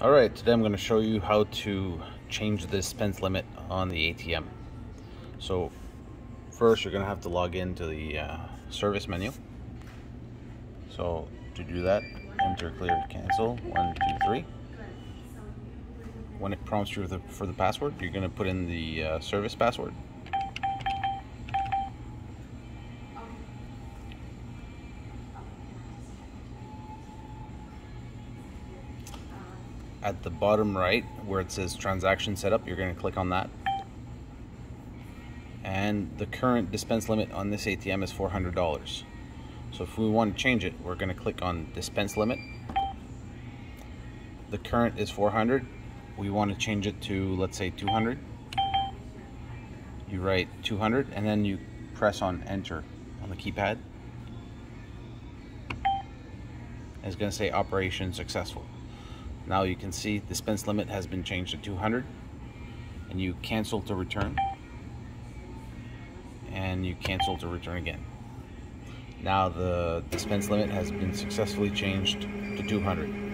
Alright, today I'm going to show you how to change the dispense limit on the ATM. So first you're going to have to log into the service menu. So to do that, enter, clear, cancel, 1, 2, 3. When it prompts you for the password, you're going to put in the service password. At the bottom right, where it says transaction setup, you're going to click on that. And the current dispense limit on this ATM is $400. So if we want to change it, we're going to click on dispense limit. The current is 400. We want to change it to, let's say, 200. You write 200 and then you press on enter on the keypad. It's going to say operation successful. Now you can see dispense limit has been changed to 200, and you cancel to return, and you cancel to return again. Now the dispense limit has been successfully changed to 200.